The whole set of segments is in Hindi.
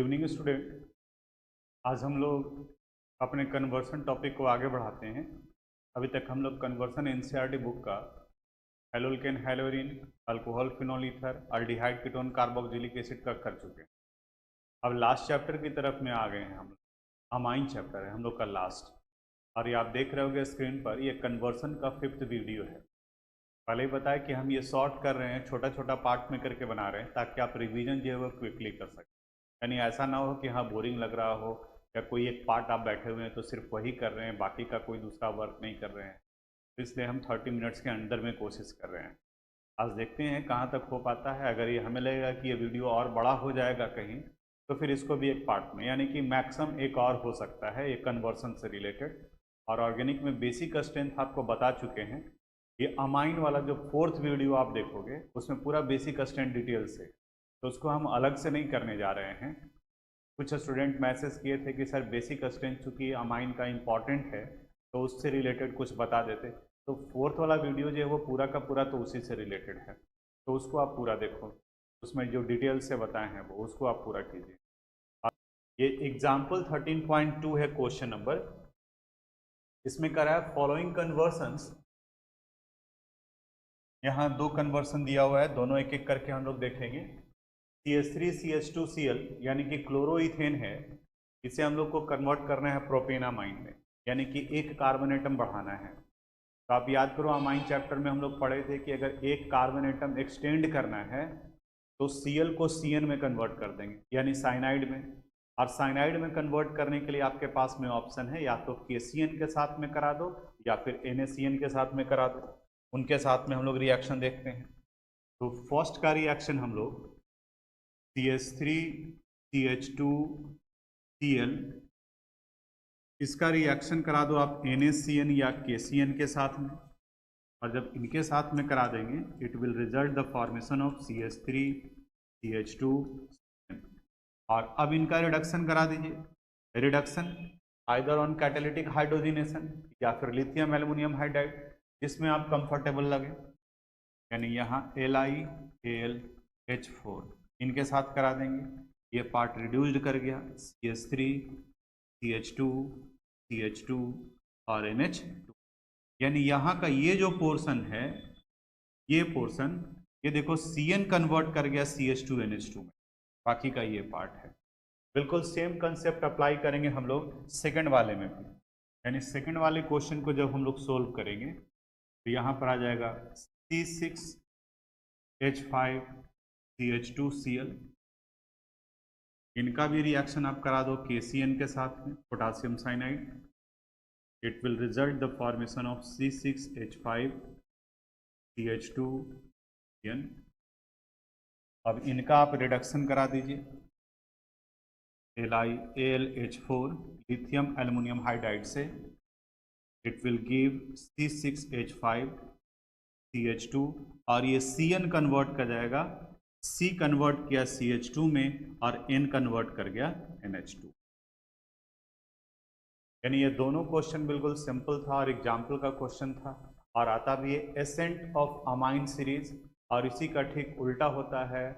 Evening student. आज हम लोग अपने कन्वर्सन टॉपिक को आगे बढ़ाते हैं। अभी तक हम लोग कन्वर्सन एनसीईआरटी बुक का haloalkane हेलोरिन alcohol phenol ether aldehyde ketone carboxylic acid का कर चुके हैं। अब लास्ट चैप्टर की तरफ में आ गए हैं हम लोग। अमाइन चैप्टर है हम लोग का लास्ट, और ये आप देख रहे होंगे स्क्रीन पर, ये कन्वर्सन का 5th वीडियो है। पहले ही बताया कि हम ये शॉर्ट कर रहे हैं, छोटा छोटा पार्ट में करके बना रहे हैं ताकि आप रिवीजन जो है वो क्विकली कर सकें। यानी ऐसा ना हो कि हाँ बोरिंग लग रहा हो या कोई एक पार्ट आप बैठे हुए हैं तो सिर्फ वही कर रहे हैं, बाकी का कोई दूसरा वर्क नहीं कर रहे हैं। तो इसलिए हम 30 मिनट्स के अंदर में कोशिश कर रहे हैं। आज देखते हैं कहाँ तक हो पाता है। अगर ये हमें लगेगा कि ये वीडियो और बड़ा हो जाएगा कहीं, तो फिर इसको भी एक पार्ट में, यानी कि मैक्सिमम एक और हो सकता है ये कन्वर्सन से रिलेटेड। और ऑर्गेनिक में बेसिक स्ट्रेंथ आपको बता चुके हैं। ये अमाइन वाला जो 4th वीडियो आप देखोगे उसमें पूरा बेसिक स्ट्रेंथ डिटेल से, तो उसको हम अलग से नहीं करने जा रहे हैं। कुछ स्टूडेंट मैसेज किए थे कि सर बेसिक स्ट्रेंथ चूँकि अमाइन का इम्पॉर्टेंट है तो उससे रिलेटेड कुछ बता देते। तो 4th वाला वीडियो जो है वो पूरा का पूरा तो उसी से रिलेटेड है, तो उसको आप पूरा देखो। उसमें जो डिटेल से बताए हैं वो उसको आप पूरा कीजिए। ये एग्जाम्पल 13.2 है, क्वेश्चन नंबर। इसमें करा है फॉलोइंग कन्वर्सन्स। यहाँ दो कन्वर्सन दिया हुआ है, दोनों एक एक करके हम लोग देखेंगे। CH3CH2Cl यानी कि क्लोरोइथेन है, इसे हम लोग को कन्वर्ट करना है प्रोपेनामाइन में, यानी कि एक कार्बन एटम बढ़ाना है। तो आप याद करो अमाइन चैप्टर में हम लोग पढ़े थे कि अगर एक कार्बन एटम एक्सटेंड करना है तो Cl को Cn में कन्वर्ट कर देंगे, यानी साइनाइड में। और साइनाइड में कन्वर्ट करने के लिए आपके पास में ऑप्शन है, या तो KCN के साथ में करा दो या फिर NaCN के साथ में करा दो। उनके साथ में हम लोग रिएक्शन देखते हैं। तो फर्स्ट का रिएक्शन हम लोग CH3CH2Cl, इसका रिएक्शन करा दो आप NaCN या KCN के साथ में। और जब इनके साथ में करा देंगे it will result the formation of CH3CH2Cl। और अब इनका रिडक्शन करा दीजिए। Reduction either on catalytic hydrogenation या फिर लिथियम एल्युमिनियम हाइड्राइड, जिसमें आप कंफर्टेबल लगे। यानी यहाँ LiAlH4 इनके साथ करा देंगे, ये पार्ट रिड्यूस्ड कर गया CH3CH2CH2 और NH2। यानी यहाँ का ये जो पोर्शन है, ये पोर्शन, ये देखो Cn कन्वर्ट कर गया CH2NH2 में, बाकी का ये पार्ट है। बिल्कुल सेम कंसेप्ट अप्लाई करेंगे हम लोग सेकंड वाले में भी। यानी सेकंड वाले क्वेश्चन को जब हम लोग सोल्व करेंगे तो यहाँ पर आ जाएगा C6H5CH2Cl। इनका भी रिएक्शन आप करा दो KCN के साथ में, potassium cyanide. It will result the formation of C6H5CH2Cl। अब इनका आप रिडक्शन करा दीजिए, LiAlH4 लिथियम एल्युमिनियम हाइड्राइड से। इट विल गिव C6H5CH2 और ये Cn कन्वर्ट कर जाएगा, C कन्वर्ट किया CH2 में और N कन्वर्ट कर गया NH2। यानी ये दोनों क्वेश्चन बिल्कुल सिंपल था और एग्जाम्पल का क्वेश्चन था, और आता भी है एसेंट ऑफ अमाइन सीरीज, और इसी का ठीक उल्टा होता है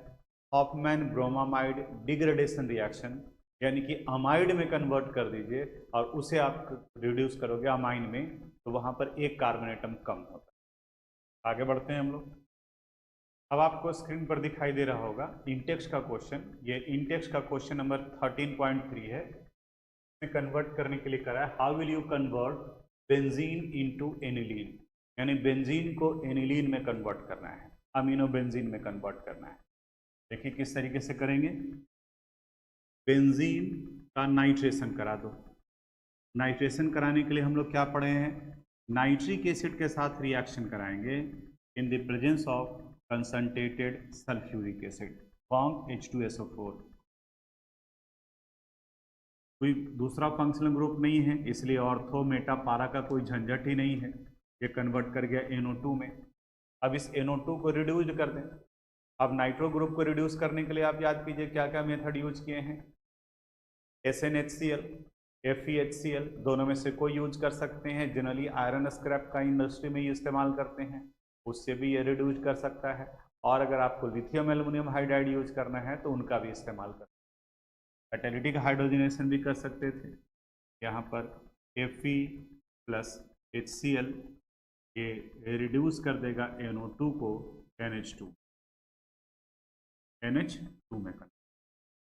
हॉफमैन ब्रोमामाइड डिग्रेडेशन रिएक्शन। यानी कि अमाइड में कन्वर्ट कर दीजिए और उसे आप रिड्यूस करोगे अमाइन में, तो वहाँ पर एक कार्बन एटम कम होता है। आगे बढ़ते हैं हम लोग। अब आपको स्क्रीन पर दिखाई दे रहा होगा इंटेक्स का क्वेश्चन। ये इंटेक्स का क्वेश्चन नंबर 13.3 है। कन्वर्ट करने के लिए करा है how will you convert benzene into aniline. यानी बेंजीन को एनिलीन में कन्वर्ट करना है, अमीनो बेंजीन में कन्वर्ट करना है। देखिए किस तरीके से करेंगे। बेंजीन का नाइट्रेशन करा दो। नाइट्रेशन कराने के लिए हम लोग क्या पढ़े हैं, नाइट्रिक एसिड के साथ रिएक्शन कराएंगे in the presence of concentrated sulphuric acid form H2SO4। कोई दूसरा फंक्शनल ग्रुप नहीं है, इसलिए ऑर्थो मेटा पारा का कोई झंझट ही नहीं है। ये कन्वर्ट कर गया NO2 में। अब इस NO2 को रिड्यूस कर दें। अब नाइट्रो ग्रुप को रिड्यूस करने के लिए आप याद कीजिए क्या क्या मेथड यूज किए हैं। SnHCl, FeHCl, दोनों में से कोई यूज कर सकते हैं। जनरली आयरन स्क्रैप का इंडस्ट्री में ही इस्तेमाल करते हैं, उससे भी ये रिड्यूस कर सकता है। और अगर आपको लिथियम एल्युमिनियम हाइड्राइड यूज करना है तो उनका भी इस्तेमाल कर। कैटालिटिक हाइड्रोजनेशन भी कर सकते थे। यहाँ पर Fe प्लस HCl ये रिड्यूस कर देगा NO2 को NH2 में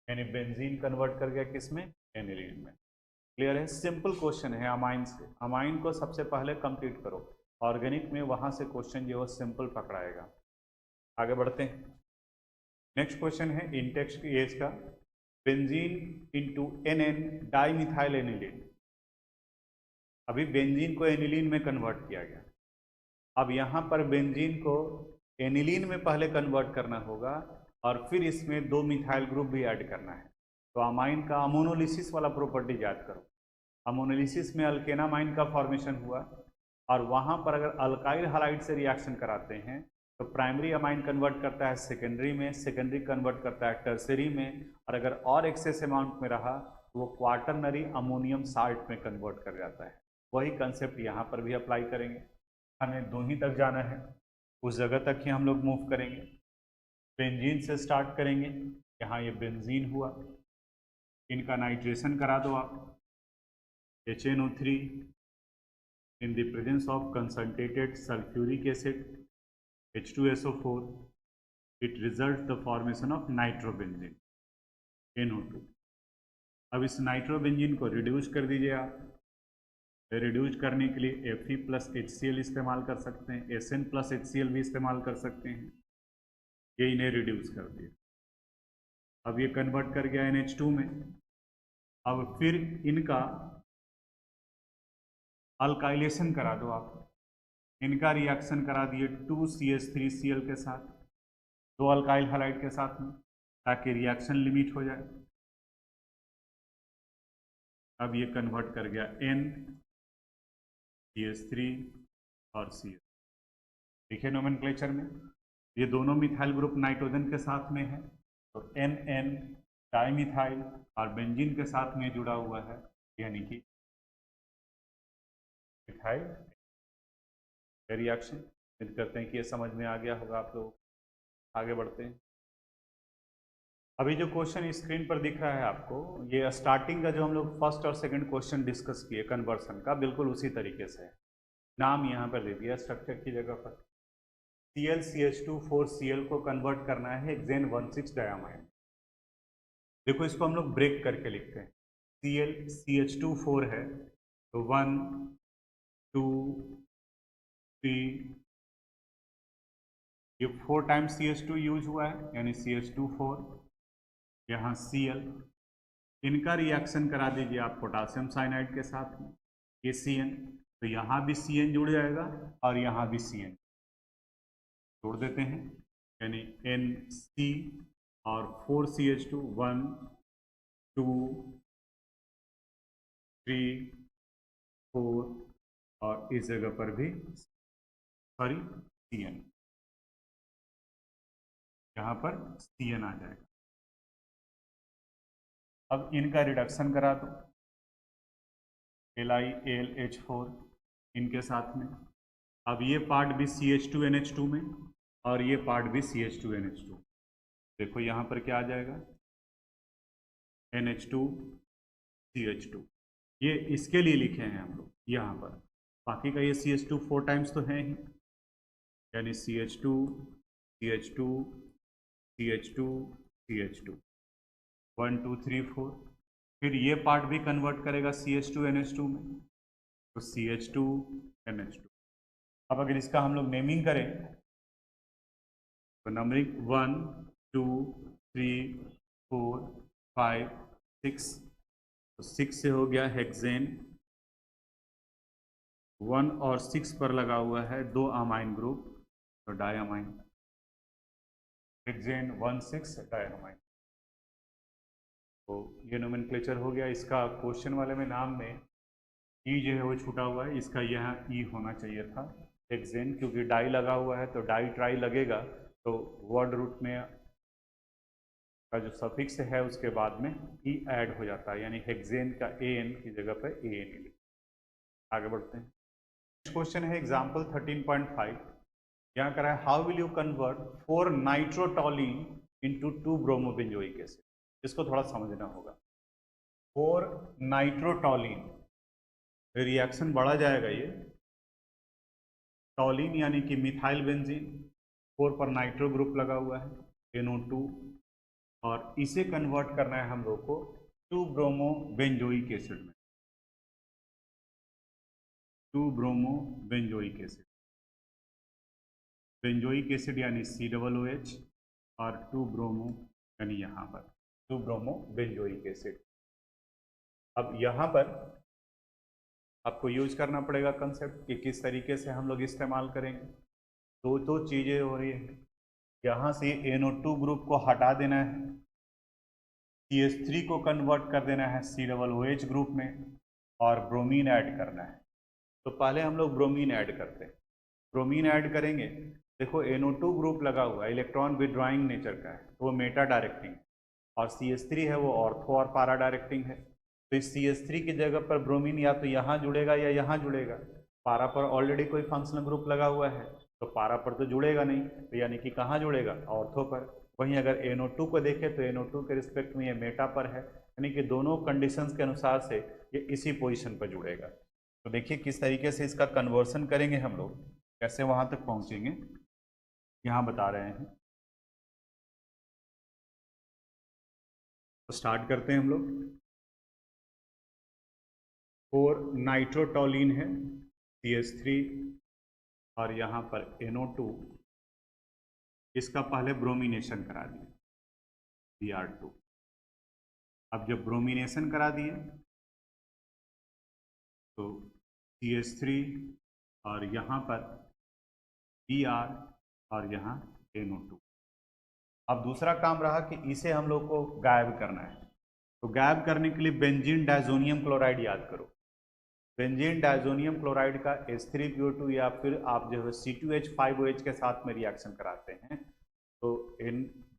यानी बेंजीन कन्वर्ट कर गया किस में, एनिलीन में। क्लियर है, सिंपल क्वेश्चन है अमाइन से। अमाइन को सबसे पहले कंप्लीट करो, ऑर्गेनिक में वहां से क्वेश्चन जो है सिंपल पकड़ाएगा। आगे बढ़ते हैं। नेक्स्ट क्वेश्चन है इंटेक्स्ट एज का, benzene into NN dimethyl aniline. अभी बेंजीन को एनिलीन में कन्वर्ट किया गया, अब यहाँ पर बेंजीन को एनिलीन में पहले कन्वर्ट करना होगा और फिर इसमें 2 मिथाइल ग्रुप भी ऐड करना है। तो अमाइन का अमोनोलिसिस वाला प्रॉपर्टी याद करो। अमोनोलिसिस में अल्केनामाइन का फॉर्मेशन हुआ और वहाँ पर अगर अल्काइल हैलाइड से रिएक्शन कराते हैं तो प्राइमरी अमाइन कन्वर्ट करता है सेकेंडरी में, सेकेंडरी कन्वर्ट करता है टर्सरी में, और अगर और एक्सेस अमाउंट में रहा तो वो क्वाटरनरी अमोनियम साल्ट में कन्वर्ट कर जाता है। वही कंसेप्ट यहाँ पर भी अप्लाई करेंगे। हमें 2 ही तक जाना है, उस जगह तक ही हम लोग मूव करेंगे। बेंजीन से स्टार्ट करेंगे, यहाँ ये बेंजीन हुआ, इनका नाइट्रेशन करा दो आप, HNO3 in the presence of concentrated sulphuric acid H2SO4 it result the formation of nitrobenzene NO2। अब इस नाइट्रोबेंजीन को रिड्यूस कर दीजिए आप। रिड्यूस करने के लिए Fe प्लस HCl इस्तेमाल कर सकते हैं, SN प्लस HCl भी इस्तेमाल कर सकते हैं। ये इन्हें रिड्यूस कर दिया, अब ये कन्वर्ट कर गया NH2 में। अब फिर इनका अल्काइलेशन करा दो आप, इनका रिएक्शन करा दिए 2CH3Cl के साथ, 2 अल्काइल हैलाइड के साथ में, ताकि रिएक्शन लिमिट हो जाए। अब ये कन्वर्ट कर गया NCH3 और Cl। देखिए नोमेनक्लेचर में ये दोनों मिथाइल ग्रुप नाइट्रोजन के साथ में है, तो NN डाइमिथाइल और बेंजीन के साथ में जुड़ा हुआ है, यानी कि मिथाइल रिएक्शन। उम्मीद करते हैं कि ये समझ में आ गया होगा आप लोग। आगे बढ़ते हैं। अभी जो क्वेश्चन स्क्रीन पर दिख रहा है आपको, ये स्टार्टिंग का जो हम लोग फर्स्ट और सेकंड क्वेश्चन डिस्कस किए कन्वर्सन का, बिल्कुल उसी तरीके से है। नाम यहाँ पर दे दिया स्ट्रक्चर की जगह पर। ClCH2 4Cl को कन्वर्ट करना है हेक्सेन 1,6 डायमाइन। देखो इसको हम लोग ब्रेक करके लिखते हैं। ClCH2 4 है तो 1 2 3, ये 4 टाइम्स CH2 यूज हुआ है, यानी CH2 4, यहाँ Cl। इनका रिएक्शन करा दीजिए आप पोटासियम साइनाइड के साथ में, ये Cn, तो यहाँ भी Cn जुड़ जाएगा और यहाँ भी Cn जोड़ देते हैं, यानी NC और 4CH2 1 2 3 4 और इस जगह पर भी सॉरी Cn, यहाँ पर Cn आ जाएगा। अब इनका रिडक्शन करा दो, LiAlH4 इनके साथ में। अब ये पार्ट भी CH2NH2 में और ये पार्ट भी CH2NH2। देखो यहाँ पर क्या आ जाएगा, NH2 CH2। ये इसके लिए लिखे हैं हम लोग यहाँ पर, बाकी का ये CH2 4 टाइम्स तो है ही, यानी CH2 CH2 CH2 CH2 1 2 3 4। फिर ये पार्ट भी कन्वर्ट करेगा CH2NH2 में, तो CH2NH2। अब अगर इसका हम लोग नेमिंग करें तो नंबरिंग 1 2 3 4 5 6, तो 6 से हो गया हेक्सेन। 1 और 6 पर लगा हुआ है 2 अमाइन ग्रुप, तो डायमाइन, हेक्सेन 1,6 डायमाइन। तो ये नोमेनक्लेचर हो गया। इसका क्वेश्चन वाले में नाम में ई जो है वो छूटा हुआ है, इसका यहाँ ई होना चाहिए था हेक्सेन, क्योंकि डाई लगा हुआ है तो डाई ट्राई लगेगा तो वर्ड रूट में का जो सफिक्स है उसके बाद में ई ऐड हो जाता है, यानी हेक्सेन का AN की जगह पर AN। आगे बढ़ते हैं। क्वेश्चन है एग्जाम्पल 13.5। यहाँ करा है how will you convert 4 nitrotoluene into 2 bromobenzoic acid. इसको थोड़ा समझना होगा। 4 नाइट्रोटॉलिन, रिएक्शन बढ़ा जाएगा ये, टॉलिन यानी कि मिथाइल बेंजीन, 4 पर नाइट्रो ग्रुप लगा हुआ है NO2, और इसे कन्वर्ट करना है हम लोग को 2 ब्रोमो बेंजोइक एसिड में, 2 bromo benzoic acid, benzoic acid यानी COOH, और 2 ब्रोमो यानी यहाँ पर 2 ब्रोमो बेंजोइक एसिड। अब यहाँ पर आपको यूज करना पड़ेगा कंसेप्ट कि किस तरीके से हम लोग इस्तेमाल करेंगे। दो चीज़ें हो रही है, यहाँ से NO2 ग्रुप को हटा देना है, CH3 को कन्वर्ट कर देना है COOH ग्रुप में, और ब्रोमीन ऐड करना है। तो पहले हम लोग ब्रोमीन ऐड करते हैं। ब्रोमीन ऐड करेंगे, देखो NO2 ग्रुप लगा हुआ है, इलेक्ट्रॉन विड्रॉइंग नेचर का है, तो वो मेटा डायरेक्टिंग, और CH3 है वो ऑर्थो और पारा डायरेक्टिंग है। तो इस CH3 की जगह पर ब्रोमीन या तो यहाँ जुड़ेगा या यहाँ जुड़ेगा। पारा पर ऑलरेडी कोई फंक्शनल ग्रुप लगा हुआ है, तो पारा पर तो जुड़ेगा नहीं, तो यानी कि कहाँ जुड़ेगा, ऑर्थो पर। वहीं अगर NO2 को देखें तो NO2 के रिस्पेक्ट में ये मेटा पर है, यानी कि दोनों कंडीशंस के अनुसार से ये इसी पोजीशन पर जुड़ेगा। तो देखिए किस तरीके से इसका कन्वर्सन करेंगे हम लोग, कैसे वहाँ तक पहुँचेंगे, यहाँ बता रहे हैं। तो स्टार्ट करते हैं हम लोग। 4 नाइट्रोटॉलिन है CH3, और यहाँ पर NO2, इसका पहले ब्रोमिनेशन करा दिए Br2। अब जब ब्रोमिनेशन करा दिए तो CH3 और यहाँ पर Br और यहाँ NO2। अब दूसरा काम रहा कि इसे हम लोग को गायब करना है। तो गायब करने के लिए बेंजीन डायजोनियम क्लोराइड याद करो, बेंजीन डायजोनियम क्लोराइड का H3PO2 या फिर आप जो है C2H5OH के साथ में रिएक्शन कराते हैं तो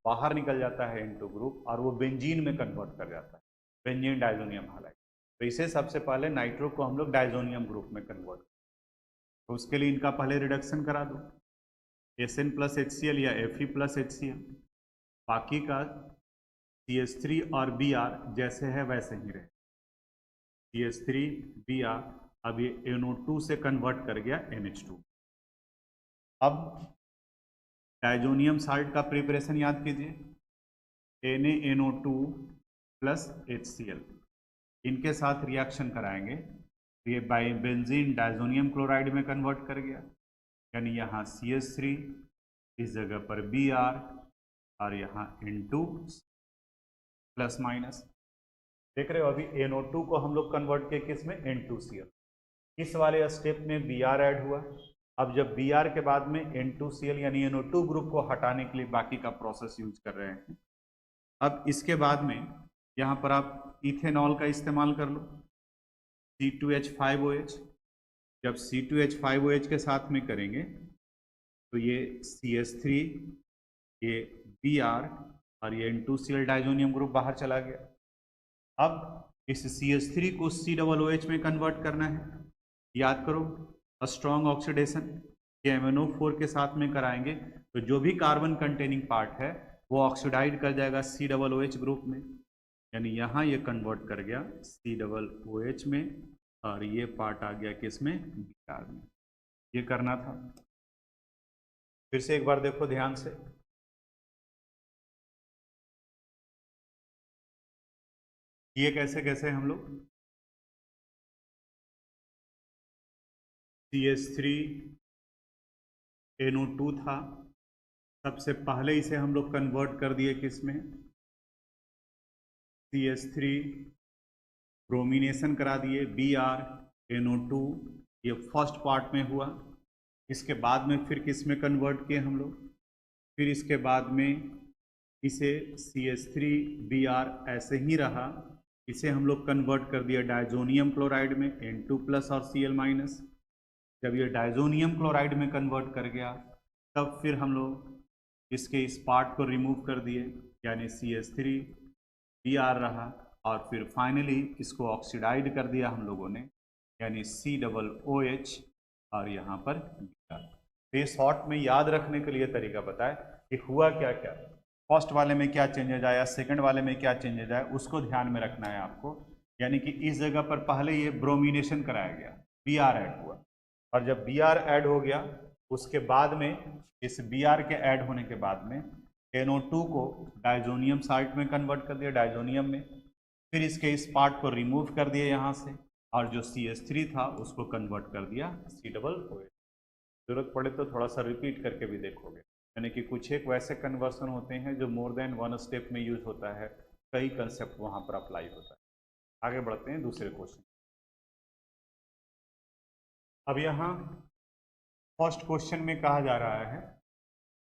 बाहर निकल जाता है N2 ग्रुप, और वो बेंजीन में कन्वर्ट कर जाता है, बेंजीन डायजोनियम हालाइड। तो इसे सबसे पहले नाइट्रो को हम लोग डायजोनियम ग्रुप में कन्वर्ट, तो उसके लिए इनका पहले रिडक्शन करा दो, SN+HCl या Fe+HCl, बाकी का CH3 और Br जैसे है वैसे ही रहे। CH3 Br अब ये NO2 से कन्वर्ट कर गया NH2। अब डायजोनियम साल्ट का प्रिपरेशन याद कीजिए, NaNO2 प्लस HCl, इनके साथ रिएक्शन कराएंगे, ये बेंजीन डायजोनियम क्लोराइड में कन्वर्ट कर गया, यानी यहाँ CH3, इस जगह पर Br, और यहाँ N2 प्लस माइनस। देख रहे हो अभी NO2 को हम लोग कन्वर्ट किए किस में, N2Cl। इस वाले स्टेप में Br ऐड हुआ। अब जब Br के बाद में N2Cl यानी NO2 ग्रुप को हटाने के लिए बाकी का प्रोसेस यूज कर रहे हैं। अब इसके बाद में यहाँ पर आप इथेनॉल का इस्तेमाल कर लो, C2H5OH। जब C2H5OH के साथ में करेंगे तो ये CH3, ये Br और ये N2Cl डायजोनियम ग्रुप बाहर चला गया। अब इस CH3 को COOH में कन्वर्ट करना है, याद करो स्ट्रॉन्ग ऑक्सीडेशन के MnO4 के साथ में कराएंगे तो जो भी कार्बन कंटेनिंग पार्ट है वो ऑक्सीडाइड कर जाएगा COOH ग्रुप में, यानी यहाँ ये कन्वर्ट कर गया COOH में, और ये पार्ट आ गया किसमें, Br में। ये करना था। फिर से एक बार देखो ध्यान से, ये कैसे कैसे हम लोग CH3 NO2 था, सबसे पहले इसे हम लोग कन्वर्ट कर दिए किसमें, CH3, ब्रोमिनेशन करा दिए Br NO2, ये फर्स्ट पार्ट में हुआ। इसके बाद में फिर किस में कन्वर्ट किए हम लोग, फिर इसके बाद में इसे CH3 Br ऐसे ही रहा, इसे हम लोग कन्वर्ट कर दिया डायजोनियम क्लोराइड में N2 प्लस और Cl माइनस। जब ये डायजोनियम क्लोराइड में कन्वर्ट कर गया तब फिर हम लोग इसके इस पार्ट को रिमूव कर दिए, यानी CH3 Br रहा, और फिर फाइनली इसको ऑक्सीडाइड कर दिया हम लोगों ने, यानी COOH, और यहाँ पर Br। तो ये शॉर्ट में याद रखने के लिए तरीका बताए कि हुआ क्या क्या, फर्स्ट वाले में क्या चेंजेज आया, सेकंड वाले में क्या चेंजेज आया, उसको ध्यान में रखना है आपको। यानी कि इस जगह पर पहले ये ब्रोमिनेशन कराया गया, Br ऐड हुआ, और जब Br ऐड हो गया उसके बाद में इस Br के ऐड होने के बाद में NO2 को डायजोनियम साल्ट में कन्वर्ट कर दिया, डायजोनियम में, फिर इसके इस पार्ट को रिमूव कर दिया यहाँ से, और जो CH3 था उसको कन्वर्ट कर दिया C OH। जरूरत पड़े तो थोड़ा सा रिपीट करके भी देखोगे, यानी कि कुछ एक वैसे कन्वर्सन होते हैं जो मोर देन वन स्टेप में यूज होता है, कई कंसेप्ट वहाँ पर अप्लाई होता है। आगे बढ़ते हैं दूसरे क्वेश्चन। अब यहाँ फर्स्ट क्वेश्चन में कहा जा रहा है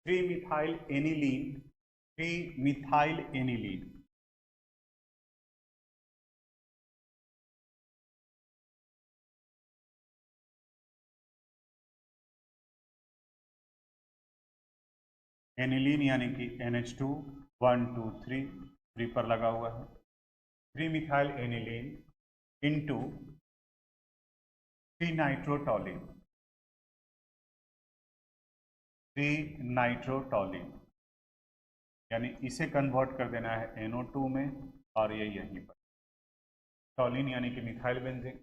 3-मिथाइल एनिलीन, 3-मिथाइल एनिलीन एनिलीन यानी कि NH2 1 2 3 3 पर लगा हुआ है, 3-मिथाइल एनिलीन इंटू 3-नाइट्रोटोलिन, 3-नाइट्रोटोलिन, यानी इसे कन्वर्ट कर देना है NO2 में, और ये यहीं पर टोलिन यानी कि मिथाइल बेंजीन।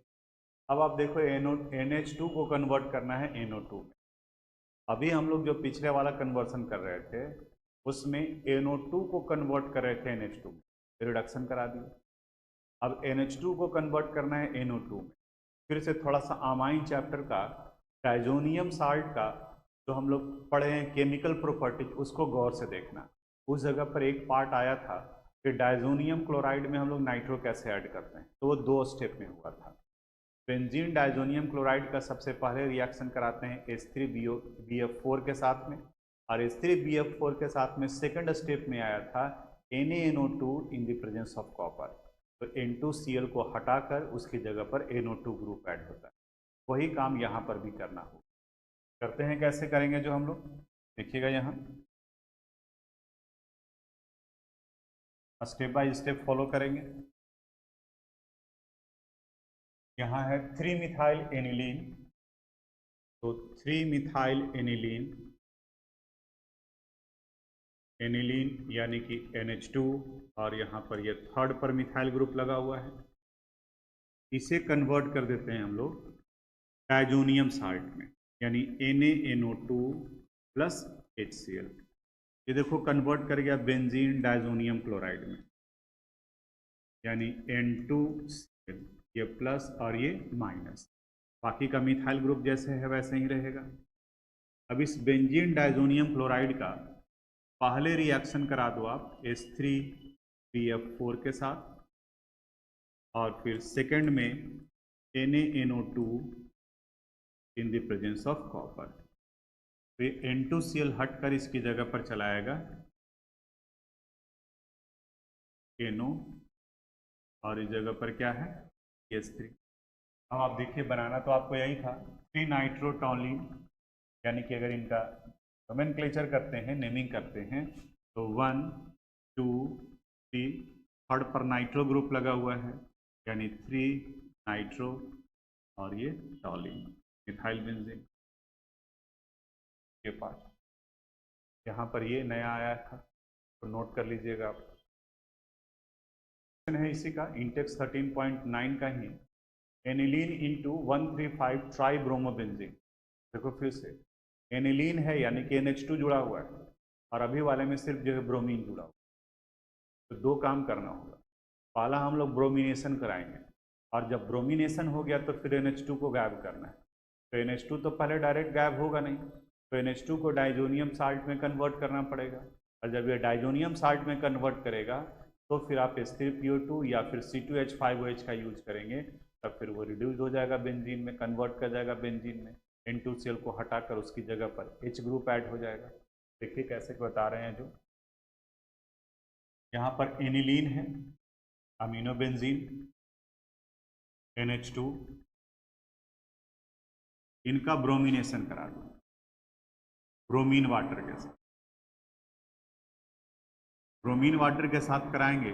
अब आप देखो NH2 को कन्वर्ट करना है NO2 में। अभी हम लोग जो पिछले वाला कन्वर्सन कर रहे थे उसमें NO2 को कन्वर्ट कर रहे थे NH2 में, रिडक्शन करा दिया। अब NH2 को कन्वर्ट करना है NO2 में। फिर से थोड़ा सा अमाइन चैप्टर का डायजोनियम साल्ट का जो हम लोग पढ़े हैं केमिकल प्रॉपर्टीज, उसको गौर से देखना। उस जगह पर एक पार्ट आया था कि डायजोनियम क्लोराइड में हम लोग नाइट्रो कैसे ऐड करते हैं, तो वो 2 स्टेप में हुआ था। बेंजीन डायजोनियम क्लोराइड का सबसे पहले रिएक्शन कराते हैं H3BF4 के साथ में, और H3BF4 के साथ में सेकंड स्टेप में आया था NaNO2 in the presence of copper. तो N2Cl को हटाकर उसकी जगह पर NO2 ग्रुप ऐड होता है। वही काम यहाँ पर भी करना होगा। करते हैं, कैसे करेंगे जो हम लोग देखिएगा, यहाँ स्टेप बाय स्टेप फॉलो करेंगे। यहाँ है 3-मिथाइल एनिलीन, तो 3-मिथाइल एनिलीन, एनिलीन यानी कि NH2, और यहाँ पर ये थर्ड पर मिथाइल ग्रुप लगा हुआ है, इसे कन्वर्ट कर देते हैं हम लोग डायजोनियम साल्ट में, यानी NaNO2 प्लस HCl। ये देखो कन्वर्ट कर गया बेंजीन डायजोनियम क्लोराइड में, यानी N2Cl, ये प्लस और ये माइनस, बाकी का मिथाइल ग्रुप जैसे है वैसे ही रहेगा। अब इस बेंजीन डायजोनियम क्लोराइड का पहले रिएक्शन करा दो आप H3BF4 के साथ, और फिर सेकंड में NaNO2 in the presence of copper. तो ये N2Cl हटकर इसकी जगह पर चलाएगा NO, और इस जगह पर क्या है H3। अब आप देखिए बनाना तो आपको यही था 3-नाइट्रोटोलिन, यानी कि अगर इनका नोमेनक्लेचर करते हैं, नेमिंग करते हैं, तो 1 2 3 थर्ड पर नाइट्रो ग्रुप लगा हुआ है, यानी 3-नाइट्रो, और ये टोलिन मिथाइल बेंजीन के पास। यहाँ पर ये नया आया था तो नोट कर लीजिएगा आप। है इसी का इंटेक्स 13.9 का ही, एनिलीन इंटू 135 ट्राइब्रोमोबेंजीन। देखो फिर से एनिलीन है यानी कि NH2 जुड़ा हुआ है, और अभी वाले में सिर्फ जो है ब्रोमीन जुड़ा हुआ है। तो 2 काम करना होगा, पहला हम लोग ब्रोमिनेशन कराएंगे, और जब ब्रोमिनेशन हो गया तो फिर NH2 को गायब करना है। तो NH2 तो पहले डायरेक्ट गायब होगा नहीं, तो NH2 को डायजोनियम साल्ट में कन्वर्ट करना पड़ेगा, और जब ये डायजोनियम साल्ट में कन्वर्ट करेगा तो फिर आप H3PO2 या फिर C2H5OH का यूज करेंगे, तब फिर वो रिड्यूस हो जाएगा बेंजीन में, कन्वर्ट कर जाएगा बेंजीन में, N2Cl को हटाकर उसकी जगह पर H ग्रुप ऐड हो जाएगा। देखिए कैसे बता रहे हैं, जो यहाँ पर एनिलीन है, अमीनो बेंजीन, NH2, इनका ब्रोमिनेशन करा दो ब्रोमीन वाटर के साथ। ब्रोमीन वाटर के साथ कराएंगे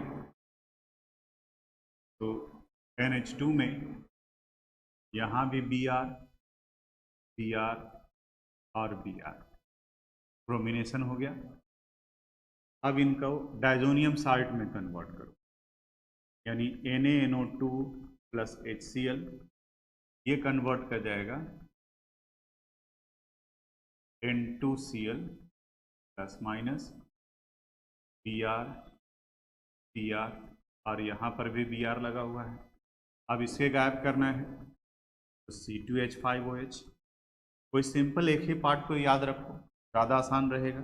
तो NH2 में यहाँ भी Br Br और Br, ब्रोमिनेशन हो गया। अब इनको डायजोनियम साल्ट में कन्वर्ट करो, यानी NaNO2 प्लस HCl, ये कन्वर्ट कर जाएगा N2Cl plus minus Br Cr, और यहाँ पर भी Br लगा हुआ है। अब इसके गायब करना है तो C2H5OH। कोई सिंपल एक ही पार्ट को याद रखो, ज़्यादा आसान रहेगा।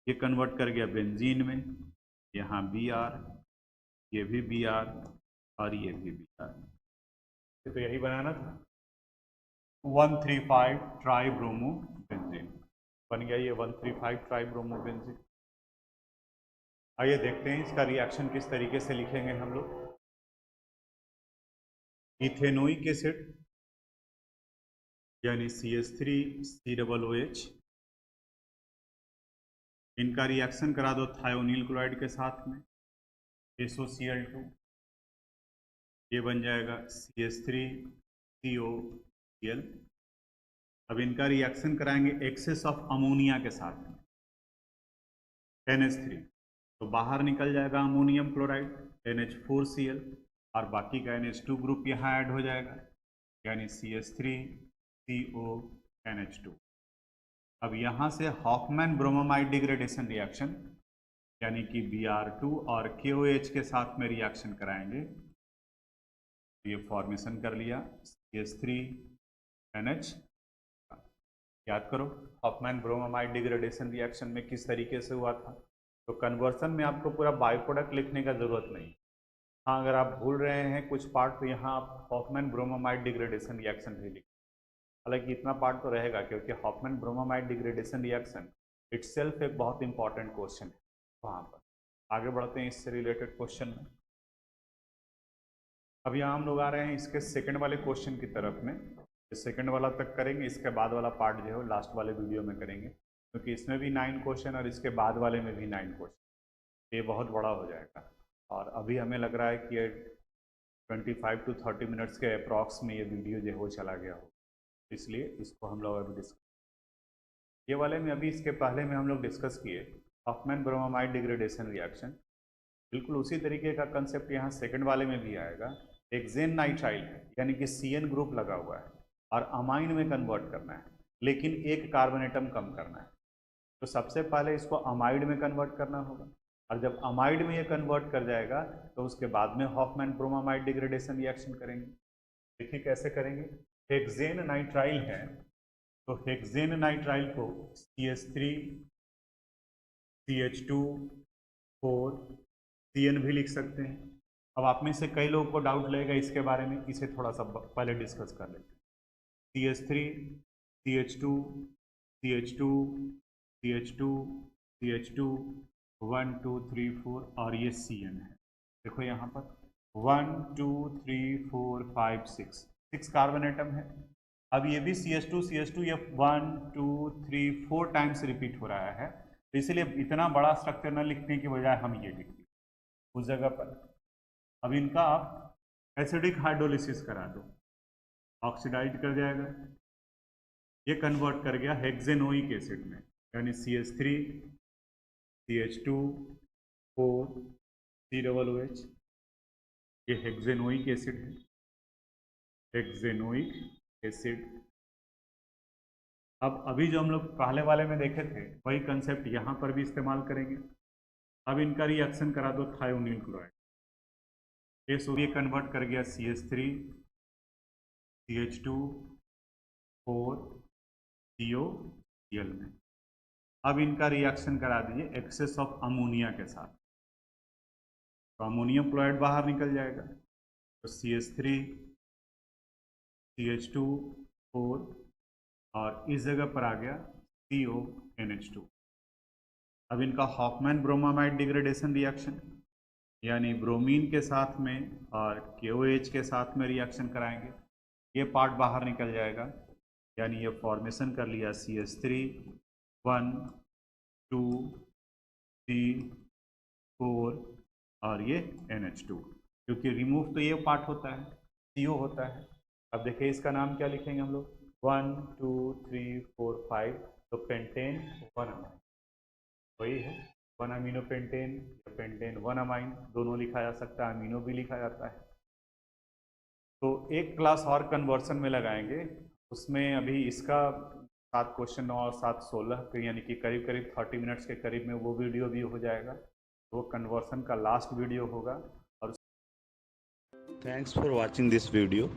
ये कन्वर्ट कर गया बेंजीन में, यहाँ Br, ये भी Br और ये भी Br। तो यही बनाना था 135 ट्राइब्रोमो बेंजीन, बन गया ये 135 ट्राइब्रोमो बेंजीन। आइए देखते हैं इसका रिएक्शन किस तरीके से लिखेंगे हम लोग। इथेनोइक एसिड यानी CH3COOH, इनका रिएक्शन करा दो थायोनील क्लोराइड के साथ में, SOCl2, ये बन जाएगा CH3COCl। अब इनका रिएक्शन कराएंगे एक्सेस ऑफ अमोनिया के साथ में, NH3, तो बाहर निकल जाएगा अमोनियम क्लोराइड NH4Cl, और बाकी का NH2 ग्रुप यहाँ ऐड हो जाएगा, यानी CH3CONH2। अब यहाँ से हॉफमैन ब्रोमोमाइड डिग्रेडेशन रिएक्शन, यानी कि Br2 और KOH के साथ में रिएक्शन कराएंगे। ये फॉर्मेशन कर लिया CH3NH। याद करो हॉफमैन ब्रोमोमाइड डिग्रेडेशन रिएक्शन में किस तरीके से हुआ था। तो कन्वर्सन में आपको पूरा बाय प्रोडक्ट लिखने का जरूरत नहीं। हाँ, अगर आप भूल रहे हैं कुछ पार्ट तो यहाँ आप हॉफमैन ब्रोमोमाइड डिग्रेडेशन रिएक्शन भी लिखें। हालांकि इतना पार्ट तो रहेगा क्योंकि Hoffmann bromamide degradation reaction itself एक बहुत इंपॉर्टेंट क्वेश्चन है वहाँ पर। आगे बढ़ते हैं इससे रिलेटेड क्वेश्चन में। अब यहाँ हम लोग आ रहे हैं इसके सेकंड वाले क्वेश्चन की तरफ में। सेकंड वाला तक करेंगे, इसके बाद वाला पार्ट जो है लास्ट वाले वीडियो में करेंगे, क्योंकि इसमें भी 9 क्वेश्चन और इसके बाद वाले में भी 9 क्वेश्चन, ये बहुत बड़ा हो जाएगा। और अभी हमें लग रहा है कि ये 25 to 30 मिनट्स के अप्रॉक्स में ये वीडियो जो हो चला गया हो, इसलिए इसको हम लोग अभी डिस्कस, ये वाले में अभी इसके पहले में हम लोग डिस्कस किए हॉफमैन ब्रोमोमाइड डिग्रेडेशन रिएक्शन। बिल्कुल उसी तरीके का कंसेप्ट यहाँ सेकंड वाले में भी आएगा। हेक्सेन नाइट्राइल है, यानी कि CN ग्रुप लगा हुआ है और अमाइन में कन्वर्ट करना है, लेकिन एक कार्बन एटम कम करना है। तो सबसे पहले इसको अमाइड में कन्वर्ट करना होगा, और जब अमाइड में ये कन्वर्ट कर जाएगा तो उसके बाद में हॉफमैन ब्रोमोमाइड डिग्रेडेशन रिएक्शन करेंगे। देखिए कैसे करेंगे। हेक्सेन नाइट्राइल है तो हेक्सेन नाइट्राइल को CH3 CH2 4 CN भी लिख सकते हैं। अब आप में से कई लोगों को डाउट लगेगा इसके बारे में, इसे थोड़ा सा पहले डिस्कस कर लेते हैं। CH3 CH2 CH2 CH2 CH2 1 2 3 4 और ये CN है। देखो यहाँ पर 1 2 3 4 5 6 कार्बन एटम है। अब ये भी CH2 ये 1 2 3 4 टाइम्स रिपीट हो रहा है, तो इसलिए इतना बड़ा स्ट्रक्चर न लिखने की बजाय हम ये लिखते हैं उस जगह पर। अब इनका आप एसिडिक हाइड्रोलिसिस करा दो, ऑक्सीडाइज कर जाएगा, ये कन्वर्ट कर गया हेक्सेनोइक एसिड में, यानी CH3 CH2 4 COOH, ये हेक्सेनोइक एसिड है, हेक्सेनोइक एसिड। अब अभी जो हम लोग पहले वाले में देखे थे वही कंसेप्ट यहाँ पर भी इस्तेमाल करेंगे। अब इनका रिएक्शन करा दो थायोनील क्लोराइड, ये कन्वर्ट कर गया CH3 CH2 4 COCl में। अब इनका रिएक्शन करा दीजिए एक्सेस ऑफ अमोनिया के साथ, तो अमोनियम क्लोराइड बाहर निकल जाएगा, तो CH3 CH2 4 और इस जगह पर आ गया CONH2। अब इनका हॉफमैन ब्रोमोमाइड डिग्रेडेशन रिएक्शन, यानी ब्रोमीन के साथ में और KOH के साथ में रिएक्शन कराएंगे, ये पार्ट बाहर निकल जाएगा, यानी ये फॉर्मेशन कर लिया CH3 1 2 3 4 और ये NH2, क्योंकि रिमूव तो ये पार्ट होता है, CO होता है। अब देखिए इसका नाम क्या लिखेंगे हम लोग, 1 2 3 4 5, तो पेंटेन 1 अमाइन वही है, 1 अमीनो पेंटेन या पेंटेन 1 अमाइन, दोनों लिखा जा सकता है, अमीनो भी लिखा जाता है। तो एक क्लास और कन्वर्सन में लगाएंगे, उसमें अभी इसका 7 क्वेश्चन और 7 16 यानी कि करीब करीब 30 मिनट्स के करीब में वो वीडियो भी हो जाएगा। वो कन्वर्सन का लास्ट वीडियो होगा। और Thanks for watching this video.